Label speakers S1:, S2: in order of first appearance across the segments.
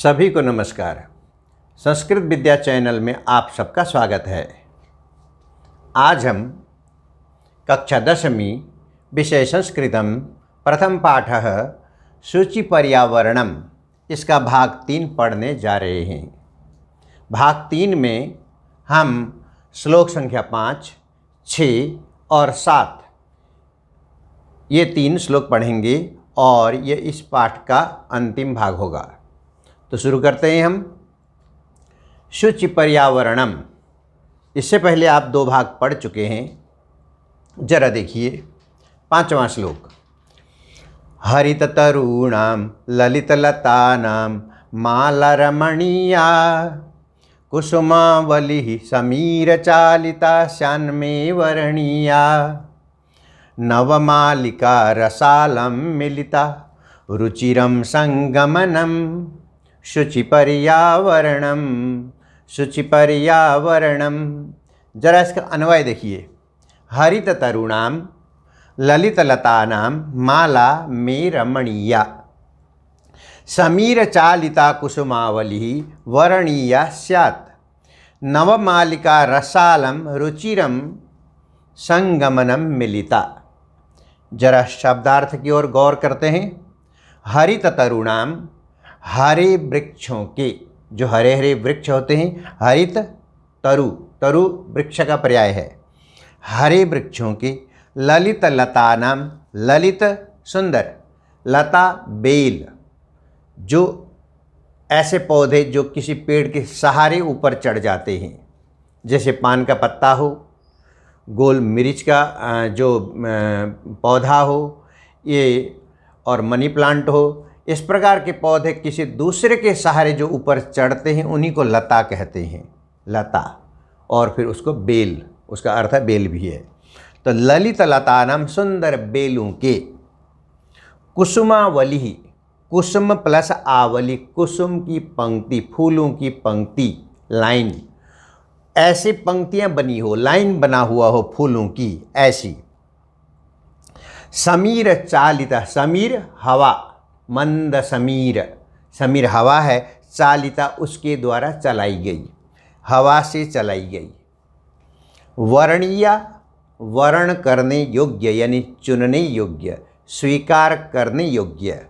S1: सभी को नमस्कार। संस्कृत विद्या चैनल में आप सबका स्वागत है। आज हम कक्षा 10वीं विषय संस्कृतम प्रथम पाठः सूचि पर्यावरणम इसका भाग 3 पढ़ने जा रहे हैं। भाग 3 में हम श्लोक संख्या 5, 6 और 7 ये 3 श्लोक पढ़ेंगे और ये इस पाठ का अंतिम भाग होगा। तो शुरू करते हैं हम। शुचि पर्यावरणम, इससे पहले आप 2 भाग पढ़ चुके हैं। जरा देखिए 5वां श्लोक। हरित तरूणाम ललितलतानाम मालारमणीया कुसुमावली समीर चालिता श्यान्मे वर्णीया नवमालिका रसालं मिलिता रुचिरं संगमनम शुचि पर्यावरणम शुचि पर्यावरणम। जरा इसका अन्वय देखिए। हरित तरुणाम ललितलतानाम माला में रमणीया समीर चालिता कुसुमावली वर्णीया स्यात् नवमालिका रसालम रुचिरम संगमनम मिलिता। जरा शब्दार्थ की ओर गौर करते हैं। हरित तरुणाम, हरे वृक्षों के, जो हरे हरे वृक्ष होते हैं, हरित तरु, तरु वृक्ष का पर्याय है। हरे वृक्षों के, ललित लतानाम, ललित सुंदर, लता बेल, जो ऐसे पौधे जो किसी पेड़ के सहारे ऊपर चढ़ जाते हैं, जैसे पान का पत्ता हो, गोल मिर्च का जो पौधा हो, ये और मनी प्लांट हो, इस प्रकार के पौधे किसी दूसरे के सहारे जो ऊपर चढ़ते हैं उन्हीं को लता कहते हैं, लता। और फिर उसको बेल, उसका अर्थ है बेल भी है। तो ललित लतानाम, सुंदर बेलों के। कुसुमावली, कुसुम प्लस आवली, कुसुम की पंक्ति, फूलों की पंक्ति, लाइन, ऐसी पंक्तियां बनी हो, लाइन बना हुआ हो फूलों की, ऐसी। समीर चालिता, समीर हवा, मंद समीर, समीर हवा है, चालिता उसके द्वारा चलाई गई, हवा से चलाई गई। वर्णीया, वर्ण करने योग्य यानी चुनने योग्य, स्वीकार करने योग्य।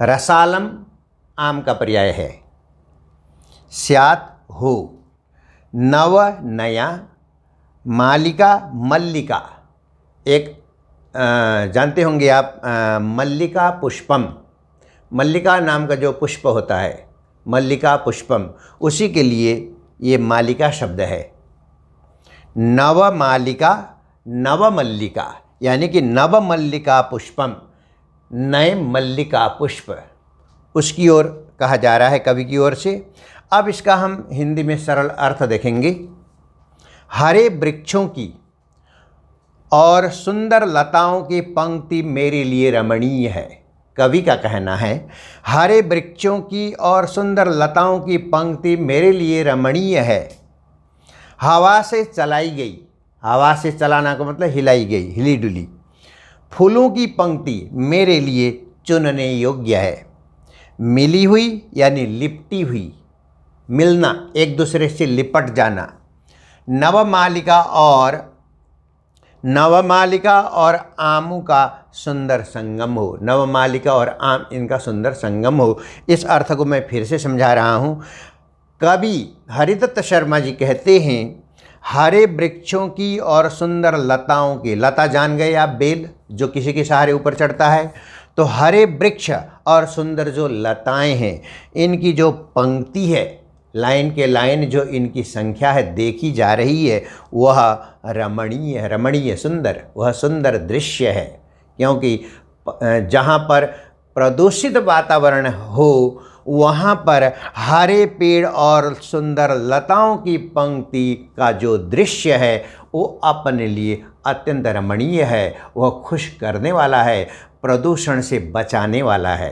S1: रसालम आम का पर्याय है। स्यात् हो, नव नया, मालिका मल्लिका, एक जानते होंगे आप मल्लिका पुष्पम, मल्लिका नाम का जो पुष्प होता है, मल्लिका पुष्पम, उसी के लिए ये मालिका शब्द है। नव मालिका, नव मल्लिका, यानी कि नव मल्लिका पुष्पम, नए मल्लिका पुष्प, उसकी ओर कहा जा रहा है कवि की ओर से। अब इसका हम हिंदी में सरल अर्थ देखेंगे। हरे वृक्षों की और सुंदर लताओं की पंक्ति मेरे लिए रमणीय है। कवि का कहना है हरे वृक्षों की और सुंदर लताओं की पंक्ति मेरे लिए रमणीय है। हवा से चलाई गई, हवा से चलाना का मतलब हिलाई गई, हिली डुली। फूलों की पंक्ति मेरे लिए चुनने योग्य है। मिली हुई यानी लिपटी हुई, मिलना, एक दूसरे से लिपट जाना। नवमालिका और आमों का सुंदर संगम हो, नवमालिका और आम इनका सुंदर संगम हो। इस अर्थ को मैं फिर से समझा रहा हूँ। कवि हरिदत्त शर्मा जी कहते हैं हरे वृक्षों की और सुंदर लताओं की, लता जान गए आप, बेल जो किसी के सहारे ऊपर चढ़ता है, तो हरे वृक्ष और सुंदर जो लताएं हैं, इनकी जो पंक्ति है, लाइन के लाइन जो इनकी संख्या है देखी जा रही है, वह रमणीय है, रमणीय सुंदर, वह सुंदर दृश्य है। क्योंकि जहाँ पर प्रदूषित वातावरण हो वहाँ पर हरे पेड़ और सुंदर लताओं की पंक्ति का जो दृश्य है वो अपने लिए अत्यंत रमणीय है, वह खुश करने वाला है, प्रदूषण से बचाने वाला है।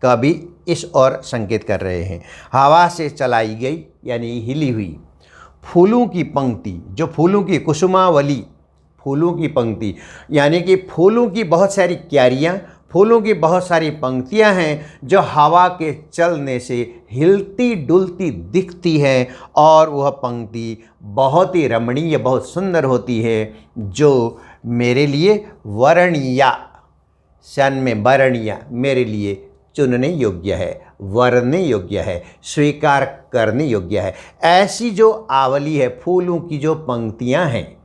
S1: कवि इस ओर संकेत कर रहे हैं। हवा से चलाई गई यानी हिली हुई। फूलों की पंक्ति, जो फूलों की, कुसुमावली, फूलों की पंक्ति यानी कि फूलों की बहुत सारी क्यारियाँ, फूलों की बहुत सारी पंक्तियां हैं जो हवा के चलने से हिलती डुलती दिखती है, और वह पंक्ति बहुत ही रमणीय, बहुत सुंदर होती है, जो मेरे लिए वर्णीया, सन में वर्णीया, मेरे लिए चुनने योग्य है, वरने योग्य है, स्वीकार करने योग्य है। ऐसी जो आवली है, फूलों की जो पंक्तियां हैं,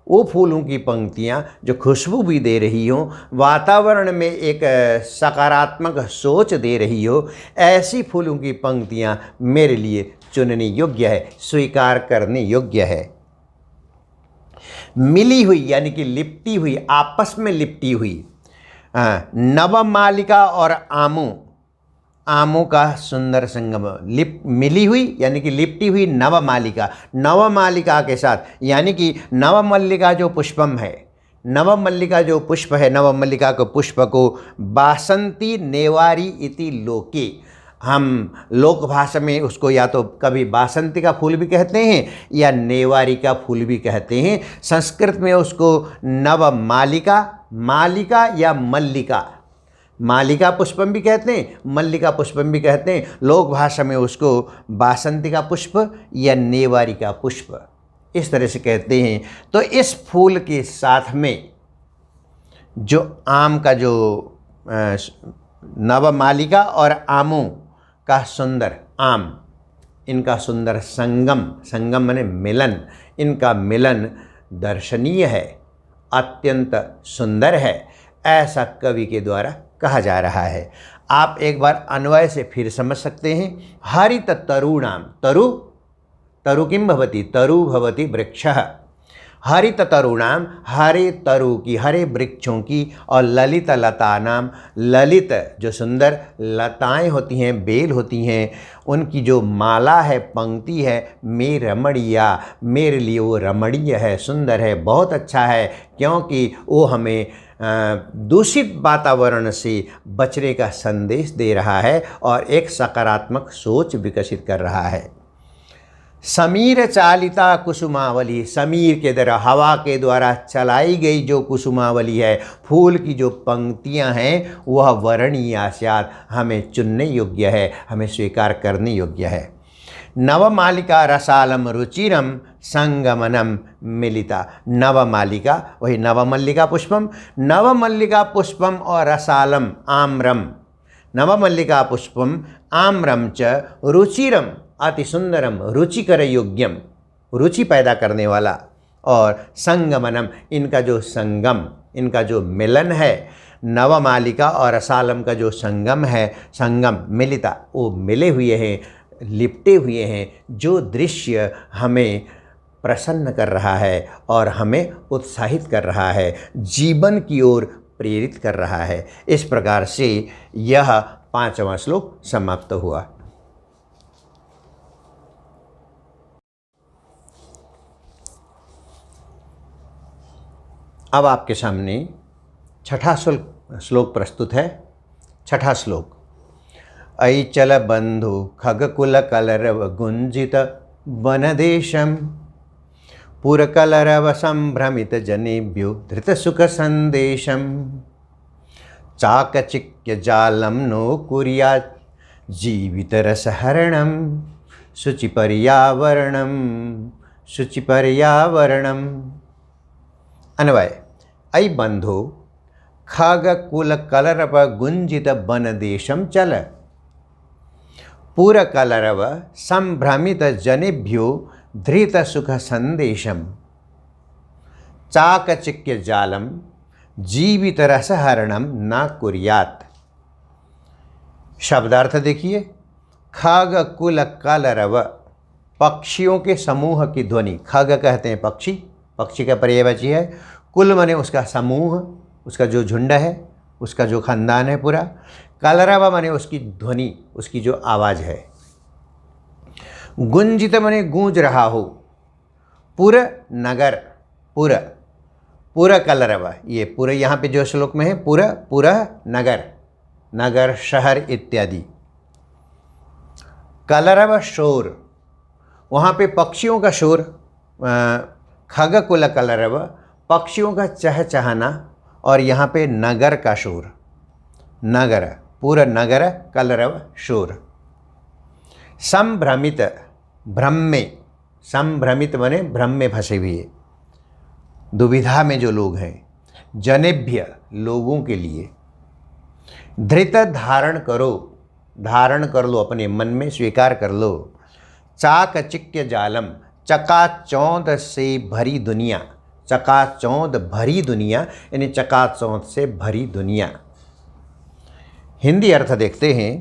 S1: वो फूलों की पंक्तियां जो खुशबू भी दे रही हो, वातावरण में एक सकारात्मक सोच दे रही हो, ऐसी फूलों की पंक्तियां मेरे लिए चुनने योग्य है, स्वीकार करने योग्य है। मिली हुई यानी कि लिपटी हुई, आपस में लिपटी हुई, नवमालिका और आमों का सुंदर संगम, मिली हुई यानी कि लिपटी हुई नवमालिका के साथ, यानी कि नवमल्लिका जो पुष्पम है, नवमल्लिका जो पुष्प है, नवमल्लिका के पुष्प को बासंती नेवारी इति लोके, हम लोक भाषा में उसको या तो कभी बासंती का फूल भी कहते हैं या नेवारी का फूल भी कहते हैं। संस्कृत में उसको नवमालिका, मालिका या मल्लिका, मालिका पुष्पम भी कहते हैं, मल्लिका पुष्पम भी कहते हैं। लोक भाषा में उसको बासंती का पुष्प या नेवारी का पुष्प इस तरह से कहते हैं। तो इस फूल के साथ में जो आम का जो नवमालिका और आमों का सुंदर आम, इनका सुंदर संगम माने मिलन, इनका मिलन दर्शनीय है, अत्यंत सुंदर है, ऐसा कवि के द्वारा कहा जा रहा है। आप एक बार अन्वय से फिर समझ सकते हैं। हरित तरुणाम, तरु किम भवति, तरु भवति वृक्षः, हरित तरुणाम, हरे तरु की, हरे वृक्षों की, और ललित लतानाम, ललित जो सुंदर लताएं होती हैं, बेल होती हैं, उनकी जो माला है, पंक्ति है, मे रमणीया, मेरे लिए वो रमणीय है, सुंदर है, बहुत अच्छा है, क्योंकि वो हमें दूषित वातावरण से बचने का संदेश दे रहा है और एक सकारात्मक सोच विकसित कर रहा है। समीर चालिता कुसुमावली, समीर के द्वारा, हवा के द्वारा चलाई गई जो कुसुमावली है, फूल की जो पंक्तियां हैं, वह वर्णीया स्यात्, हमें चुनने योग्य है, हमें स्वीकार करने योग्य है। नवमालिका रसालम रुचिरम संगमनम मिलिता, नवमालिका वही नवमल्लिका पुष्पम, नवमल्लिका पुष्पम और रसालम आम्रम, नवमल्लिका पुष्पम आम्रम च रुचिरम अति सुंदरम, रुचिकर योग्यम, रुचि पैदा करने वाला, और संगमनम, इनका जो संगम, इनका जो मिलन है, नवमालिका और रसालम का जो संगम है, संगम मिलिता, वो मिले हुए हैं, लिपटे हुए हैं, जो दृश्य हमें प्रसन्न कर रहा है और हमें उत्साहित कर रहा है, जीवन की ओर प्रेरित कर रहा है। इस प्रकार से यह 5वां श्लोक समाप्त हुआ। अब आपके सामने 6ठा श्लोक प्रस्तुत है। 6ठा श्लोक। ऐचल बंधु खगकुल कलरव गुंजित वनदेशम पुरकलरव संभ्रमित जनेभ्यो धृत सुख संदेशम चाकचिक्य जालम नो कुर्यात् जीवित रसहरणम शुचिपर्यावरणम शुचिपर्यावरणम। अन्वय। ऐ बंधो खगकुल कलरव गुंजित वनदेशम चल पुरकलरव संभ्रमित जनेभ्यो धृत सुख संदेशम चाकचिक्य जालम जीवित रसहरणम न कुर्यात्। शब्दार्थ देखिए। खगकुल कलरव, पक्षियों के समूह की ध्वनि। खग कहते हैं पक्षी, पक्षी का पर्यायवाची है। कुल माने उसका समूह, उसका जो झुंड है, उसका जो खानदान है पूरा। कलरव माने उसकी ध्वनि, उसकी जो आवाज़ है। गुंजित माने गूंज रहा हो। पुर नगर, पुर कलरव, ये पूरे यहाँ पे जो श्लोक में है पुर नगर, नगर शहर इत्यादि। कलरव शोर, वहाँ पे पक्षियों का शोर। खगकुल कलरव, पक्षियों का चहचहाना, और यहाँ पे नगर का शोर। नगर, पूरा नगर कलरव शोर। संभ्रमित, भ्रम में, संभ्रमित बने भ्रम में फंसे हुए, दुविधा में जो लोग हैं। जनेभ्य, लोगों के लिए। धृत, धारण करो, धारण कर लो, अपने मन में स्वीकार कर लो। चाकचिक्य जालम, चकाचौंध से भरी दुनिया, चकाचौंध भरी दुनिया यानी चकाचौंध से भरी दुनिया। हिंदी अर्थ देखते हैं।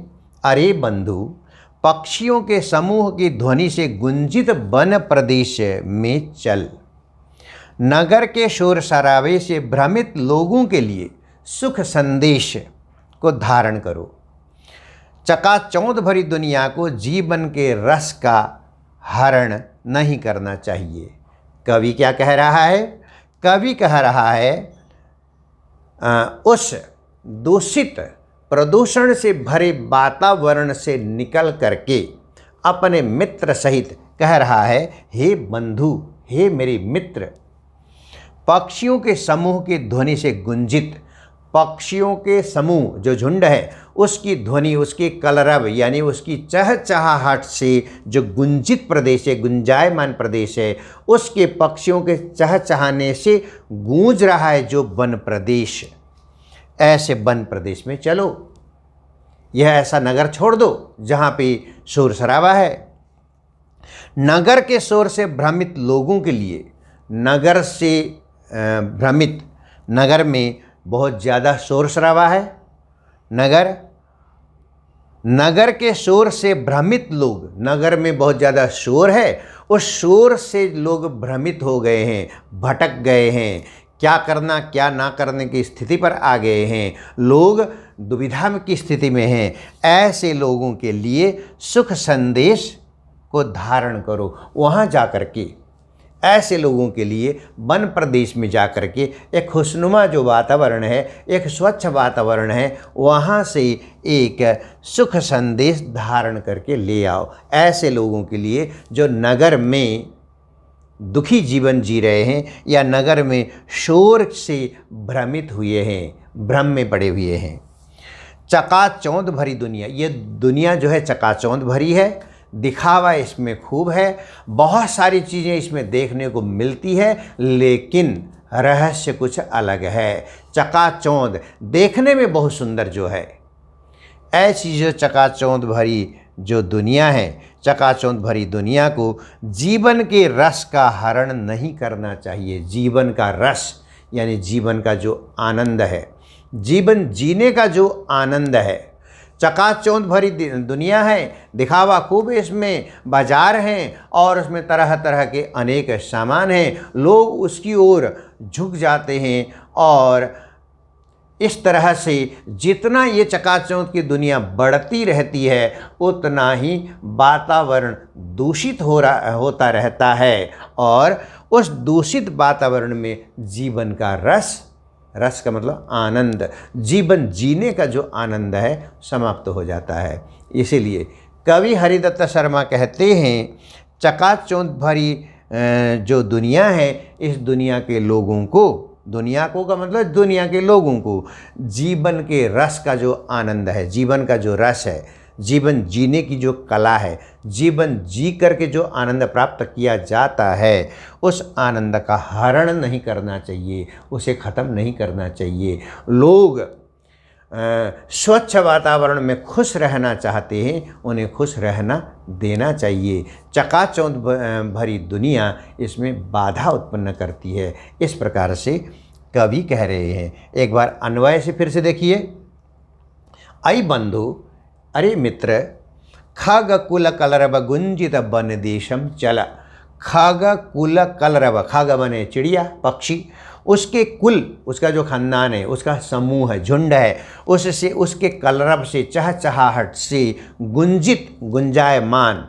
S1: अरे बंधु, पक्षियों के समूह की ध्वनि से गुंजित वन प्रदेश में चल। नगर के शोर शराबे से भ्रमित लोगों के लिए सुख संदेश को धारण करो। चकाचौंध भरी दुनिया को जीवन के रस का हरण नहीं करना चाहिए। कवि क्या कह रहा है? कवि कह रहा है उस दूषित प्रदूषण से भरे वातावरण से निकल करके अपने मित्र सहित कह रहा है, हे बंधु, हे मेरे मित्र, पक्षियों के समूह की ध्वनि से गुंजित, पक्षियों के समूह जो झुंड है उसकी ध्वनि, उसकी कलरव यानी उसकी चहचहाहट से जो गुंजित प्रदेश है, गुंजायमान प्रदेश है, उसके पक्षियों के चहचहाने से गूंज रहा है जो वन प्रदेश। ऐसे वन प्रदेश में चलो। यह ऐसा नगर छोड़ दो जहाँ पे शोर शराबा है। नगर के शोर से भ्रमित लोगों के लिए, नगर से भ्रमित, नगर में बहुत ज़्यादा शोर शराबा है। नगर के शोर से भ्रमित लोग, नगर में बहुत ज़्यादा शोर है, उस शोर से लोग भ्रमित हो गए हैं, भटक गए हैं, क्या करना क्या ना करने की स्थिति पर आ गए हैं, लोग दुविधा की स्थिति में हैं। ऐसे लोगों के लिए सुख संदेश को धारण करो। वहाँ जा कर के, ऐसे लोगों के लिए वन प्रदेश में जा कर के एक खुशनुमा जो वातावरण है, एक स्वच्छ वातावरण है, वहाँ से एक सुख संदेश धारण करके ले आओ। ऐसे लोगों के लिए जो नगर में दुखी जीवन जी रहे हैं या नगर में शोर से भ्रमित हुए हैं, भ्रम में पड़े हुए हैं। चकाचौंध भरी दुनिया, ये दुनिया जो है चकाचौंध भरी है, दिखावा इसमें खूब है, बहुत सारी चीज़ें इसमें देखने को मिलती है, लेकिन रहस्य कुछ अलग है। चकाचौंध देखने में बहुत सुंदर जो है, ऐसी जो चकाचौंध भरी जो दुनिया है, चकाचौंध भरी दुनिया को जीवन के रस का हरण नहीं करना चाहिए। जीवन का रस यानी जीवन का जो आनंद है, जीवन जीने का जो आनंद है। चकाचौंध भरी दुनिया है, दिखावा खूब, इसमें बाजार हैं और उसमें तरह तरह के अनेक सामान हैं, लोग उसकी ओर झुक जाते हैं और इस तरह से जितना ये चकाचौंध की दुनिया बढ़ती रहती है उतना ही वातावरण दूषित होता रहता है और उस दूषित वातावरण में जीवन का रस, रस का मतलब आनंद, जीवन जीने का जो आनंद है समाप्त हो जाता है। इसीलिए कवि हरिदत्त शर्मा कहते हैं, चकाचौंध भरी जो दुनिया है, इस दुनिया के लोगों को, दुनिया को का मतलब दुनिया के लोगों को जीवन के रस का जो आनंद है, जीवन का जो रस है, जीवन जीने की जो कला है, जीवन जी करके जो आनंद प्राप्त किया जाता है, उस आनंद का हरण नहीं करना चाहिए, उसे ख़त्म नहीं करना चाहिए। लोग स्वच्छ वातावरण में खुश रहना चाहते हैं, उन्हें खुश रहना देना चाहिए। चकाचौंध भरी दुनिया इसमें बाधा उत्पन्न करती है। इस प्रकार से कवि कह रहे हैं। एक बार अन्वय से फिर से देखिए। अयि बंधु, अरे मित्र, खग कुल कलरव गुंजित वन देशम चल। खग कुल कलरव, खग बने चिड़िया, पक्षी, उसके कुल, उसका जो खानदान है, उसका समूह है, झुंड है, उससे, उसके कलरव से, चहचहाहट से गुंजित, गुंजायमान,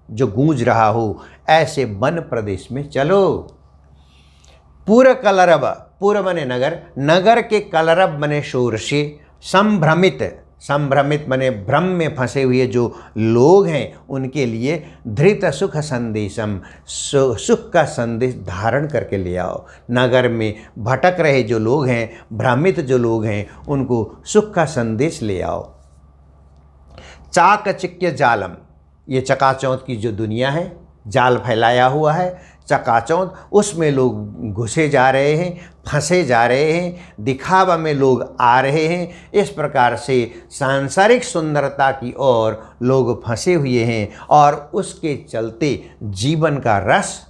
S1: जो गूंज रहा हो, ऐसे वन प्रदेश में चलो। पूर कलरव, पूर बने नगर, नगर के कलरव बने शोर से, संभ्रमित, संभ्रमित माने भ्रम में फंसे हुए जो लोग हैं उनके लिए धृत सुख संदेशम, सुख का संदेश धारण करके ले आओ। नगर में भटक रहे जो लोग हैं, भ्रमित जो लोग हैं, उनको सुख का संदेश ले आओ। चाकचिक्य जालम, ये चकाचौंध की जो दुनिया है, जाल फैलाया हुआ है चकाचौंध, उसमें लोग घुसे जा रहे हैं, फंसे जा रहे हैं, दिखावा में लोग आ रहे हैं। इस प्रकार से सांसारिक सुंदरता की ओर लोग फंसे हुए हैं और उसके चलते जीवन का रस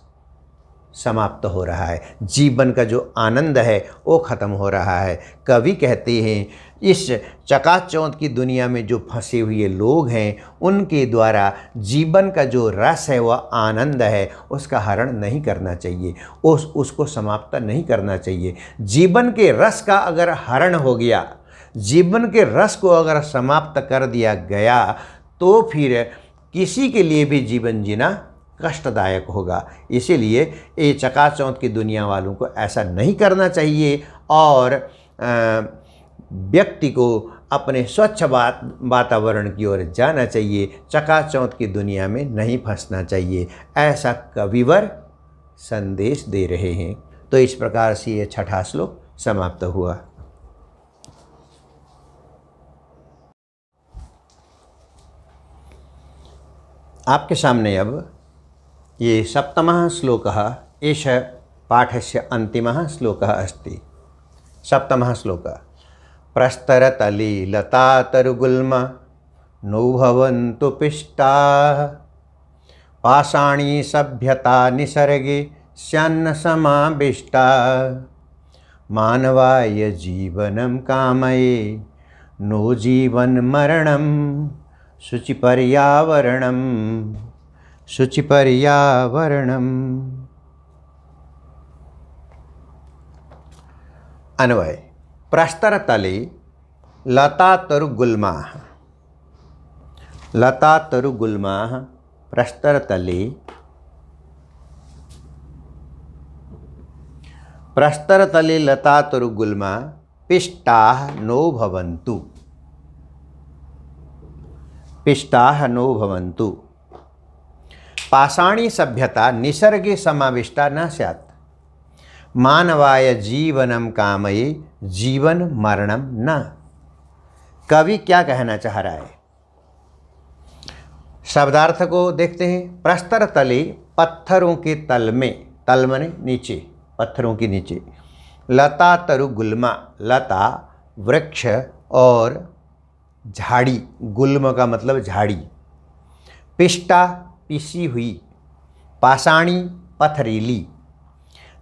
S1: समाप्त हो रहा है, जीवन का जो आनंद है वो ख़त्म हो रहा है। कवि कहते हैं इस चकाचौंध की दुनिया में जो फंसे हुए लोग हैं उनके द्वारा जीवन का जो रस है, वह आनंद है, उसका हरण नहीं करना चाहिए, उसको समाप्त नहीं करना चाहिए। जीवन के रस का अगर हरण हो गया, जीवन के रस को अगर समाप्त कर दिया गया तो फिर किसी के लिए भी जीवन जीना कष्टदायक होगा। इसीलिए ये चकाचौंध की दुनिया वालों को ऐसा नहीं करना चाहिए और व्यक्ति को अपने स्वच्छ वातावरण की ओर जाना चाहिए, चकाचौंध की दुनिया में नहीं फंसना चाहिए, ऐसा कविवर संदेश दे रहे हैं। तो इस प्रकार से ये छठा श्लोक समाप्त हुआ। आपके सामने अब ये सप्तमः श्लोकः एष पाठस्य अन्तिमः श्लोकः अस्ति। सप्तमः श्लोकः प्रस्तरतले लतातरुगुल्म नो भवन्तु पिष्टाः पाषाणी सभ्यता निसर्गे स्यान्न समाविष्टाः मानवाय जीवनं कामये नो जीवन मरणं शुचिपर्यावरणं शुचिपर्यावरणम्। अन्वय प्रस्तरतले लतातरुगुल्माः, लतातरुगुल्माः प्रस्तरतले, प्रस्तरतले लतातरुगुल्मा पिष्टाः नो भवन्तु, पिष्टाः नो भवन्तु पाषाणी सभ्यता निसर्गे समाविष्टा न स्यात् मानवाय जीवनम कामये जीवन मरणम न। कवि क्या कहना चाह रहा है, शब्दार्थ को देखते हैं। प्रस्तर तले, पत्थरों के तल में, तल माने नीचे, पत्थरों के नीचे। लता तरु गुल्मा, लता वृक्ष और झाड़ी, गुल्म का मतलब झाड़ी। पिष्टा पिसी हुई, पाषाणी पथरीली,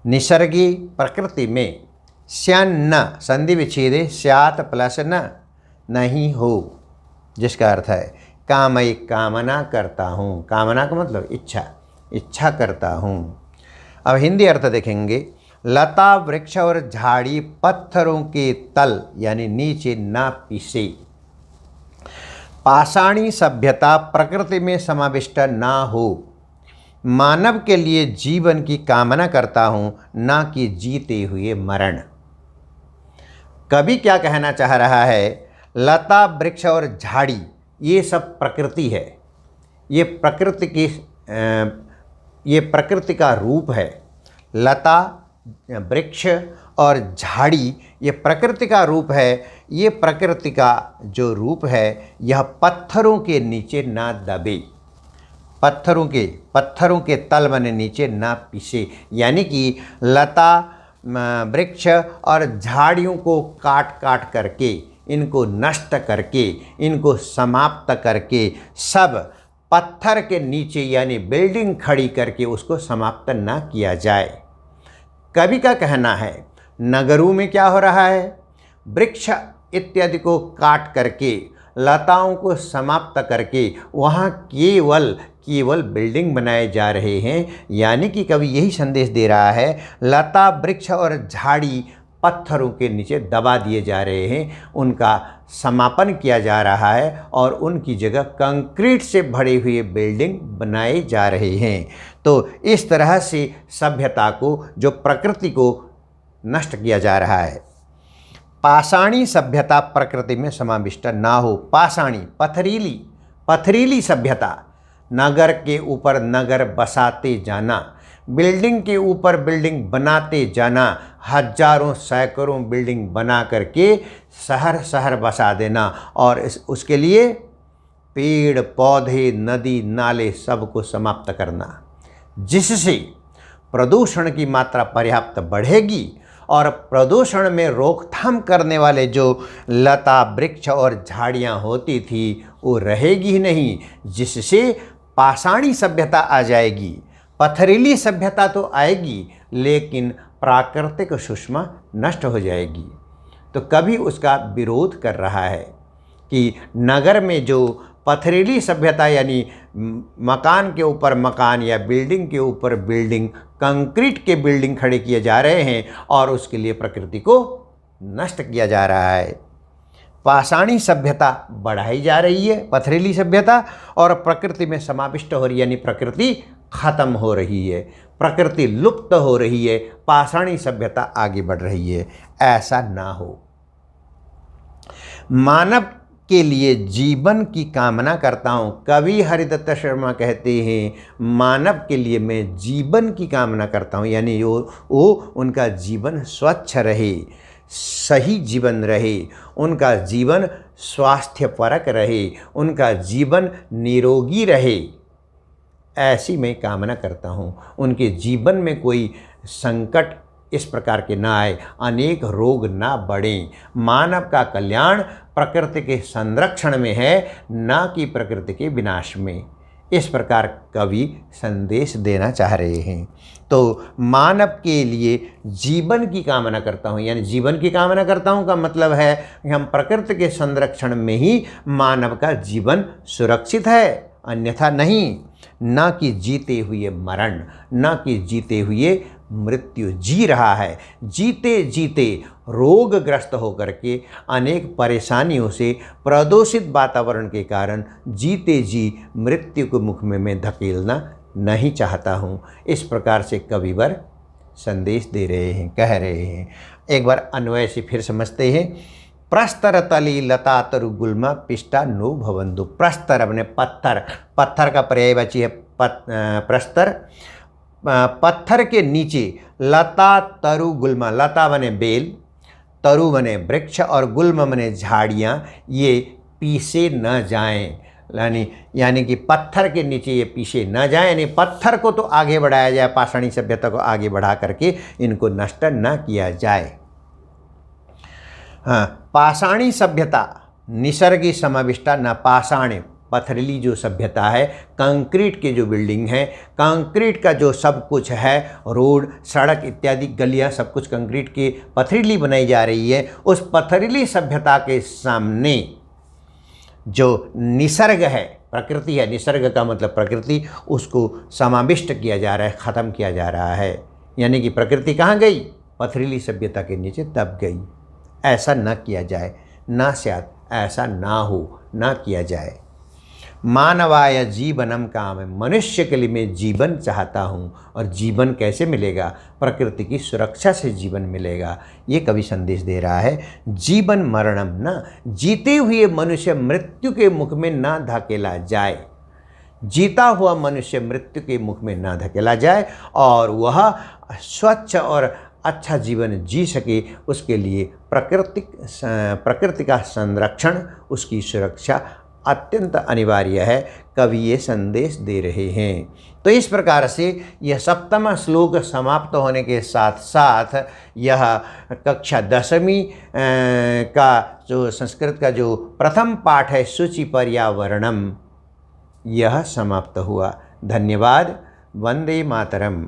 S1: निसर्गे प्रकृति में, स्यान्न संधि विच्छेदे स्यात् प्लस न, नहीं हो, जिसका अर्थ है कामय कामना करता हूँ, कामना का मतलब इच्छा, इच्छा करता हूँ। अब हिंदी अर्थ देखेंगे, लता वृक्ष और झाड़ी पत्थरों के तल यानी नीचे ना पिसे, पाषाणी सभ्यता प्रकृति में समाविष्ट ना हो, मानव के लिए जीवन की कामना करता हूँ, ना कि जीते हुए मरण। कवि क्या कहना चाह रहा है, लता वृक्ष और झाड़ी ये सब प्रकृति है, ये प्रकृति की ये प्रकृति का रूप है। लता वृक्ष और झाड़ी ये प्रकृति का रूप है। ये प्रकृति का जो रूप है यह पत्थरों के नीचे ना दबे, पत्थरों के तल बने नीचे ना पिसे, यानी कि लता वृक्ष और झाड़ियों को काट काट करके, इनको नष्ट करके, इनको समाप्त करके, सब पत्थर के नीचे यानी बिल्डिंग खड़ी करके उसको समाप्त ना किया जाए। कवि का कहना है नगरों में क्या हो रहा है, वृक्ष इत्यादि को काट करके, लताओं को समाप्त करके वहाँ केवल बिल्डिंग बनाए जा रहे हैं। यानी कि कवि यही संदेश दे रहा है, लता वृक्ष और झाड़ी पत्थरों के नीचे दबा दिए जा रहे हैं, उनका समापन किया जा रहा है और उनकी जगह कंक्रीट से भरे हुए बिल्डिंग बनाए जा रहे हैं। तो इस तरह से सभ्यता को, जो प्रकृति को नष्ट किया जा रहा है। पाषाणी सभ्यता प्रकृति में समाविष्ट ना हो। पाषाणी पथरीली सभ्यता, नगर के ऊपर नगर बसाते जाना, बिल्डिंग के ऊपर बिल्डिंग बनाते जाना, हजारों सैकड़ों बिल्डिंग बना करके शहर बसा देना और उसके लिए पेड़ पौधे नदी नाले सबको समाप्त करना, जिससे प्रदूषण की मात्रा पर्याप्त बढ़ेगी और प्रदूषण में रोकथाम करने वाले जो लता वृक्ष और झाड़ियाँ होती थी वो रहेगी ही नहीं, जिससे पाषाणी सभ्यता आ जाएगी। पथरीली सभ्यता तो आएगी लेकिन प्राकृतिक सुषमा नष्ट हो जाएगी। तो कभी उसका विरोध कर रहा है कि नगर में जो पथरीली सभ्यता यानी मकान के ऊपर मकान या बिल्डिंग के ऊपर बिल्डिंग, कंक्रीट के बिल्डिंग खड़े किए जा रहे हैं और उसके लिए प्रकृति को नष्ट किया जा रहा है। पाषाणी सभ्यता बढ़ाई जा रही है, पथरीली सभ्यता, और प्रकृति में समाविष्ट हो रही है, यानी प्रकृति खत्म हो रही है, प्रकृति लुप्त हो रही है, पाषाणी सभ्यता आगे बढ़ रही है। ऐसा ना हो। मानव के लिए जीवन की कामना करता हूँ। कवि हरिदत्त शर्मा कहते हैं मानव के लिए मैं जीवन की कामना करता हूँ, यानी वो उनका जीवन स्वच्छ रहे, सही जीवन रहे, उनका जीवन स्वास्थ्यपरक रहे, उनका जीवन निरोगी रहे, ऐसी मैं कामना करता हूँ। उनके जीवन में कोई संकट इस प्रकार के ना आए, अनेक रोग ना बढ़ें। मानव का कल्याण प्रकृति के संरक्षण में है, ना कि प्रकृति के विनाश में। इस प्रकार कवि संदेश देना चाह रहे हैं। तो मानव के लिए जीवन की कामना करता हूँ, यानी जीवन की कामना करता हूँ का मतलब है कि हम प्रकृति के संरक्षण में ही मानव का जीवन सुरक्षित है, अन्यथा नहीं। ना कि जीते हुए मरण, ना कि जीते हुए मृत्यु जी रहा है। जीते जीते रोगग्रस्त होकर के अनेक परेशानियों से, प्रदूषित वातावरण के कारण जीते जी मृत्यु के मुख में मैं धकेलना नहीं चाहता हूँ। इस प्रकार से कविवर संदेश दे रहे हैं, कह रहे हैं। एक बार अन्वय से फिर समझते हैं। प्रस्तर तली लता तरु गुल्मा पिष्टा नो भवंदु। प्रस्तर अपने पत्थर, पत्थर का पर्यायवाची है प्रस्तर। पत्थर के नीचे लता तरु गुल्मा, लता बने बेल, तरु बने वृक्ष और गुल्म बने झाड़ियाँ, ये पीसे न जाएं। यानी कि पत्थर के नीचे ये पीछे न जाए, यानी पत्थर को तो आगे बढ़ाया जाए, पाषाणी सभ्यता को आगे बढ़ा करके इनको नष्ट न किया जाए। हाँ, पाषाणी सभ्यता निसर्गी समाविष्टा न पाषाणी, पथरीली जो सभ्यता है, कंक्रीट के जो बिल्डिंग है, कंक्रीट का जो सब कुछ है, रोड सड़क इत्यादि गलियां सब कुछ कंक्रीट के पथरीली बनाई जा रही है। उस पथरीली सभ्यता के सामने जो निसर्ग है, प्रकृति है, निसर्ग का मतलब प्रकृति, उसको समाविष्ट किया जा रहा है, ख़त्म किया जा रहा है। यानी कि प्रकृति कहाँ गई? पथरीली सभ्यता के नीचे दब गई। ऐसा न किया जाए, ना शायद ऐसा ना हो, ना किया जाए। मानवाय जीवनम काम, मनुष्य के लिए मैं जीवन चाहता हूँ। और जीवन कैसे मिलेगा? प्रकृति की सुरक्षा से जीवन मिलेगा। ये कवि संदेश दे रहा है। जीवन मरणम न, जीते हुए मनुष्य मृत्यु के मुख में ना धकेला जाए। जीता हुआ मनुष्य मृत्यु के मुख में ना धकेला जाए और वह स्वच्छ और अच्छा जीवन जी सके, उसके लिए प्रकृति का संरक्षण, उसकी सुरक्षा अत्यंत अनिवार्य है। कवि ये संदेश दे रहे हैं। तो इस प्रकार से यह 7वां श्लोक समाप्त होने के साथ साथ यह कक्षा 10वीं का जो संस्कृत का जो प्रथम पाठ है शुचि पर्यावरणम, यह समाप्त हुआ। धन्यवाद। वंदे मातरम।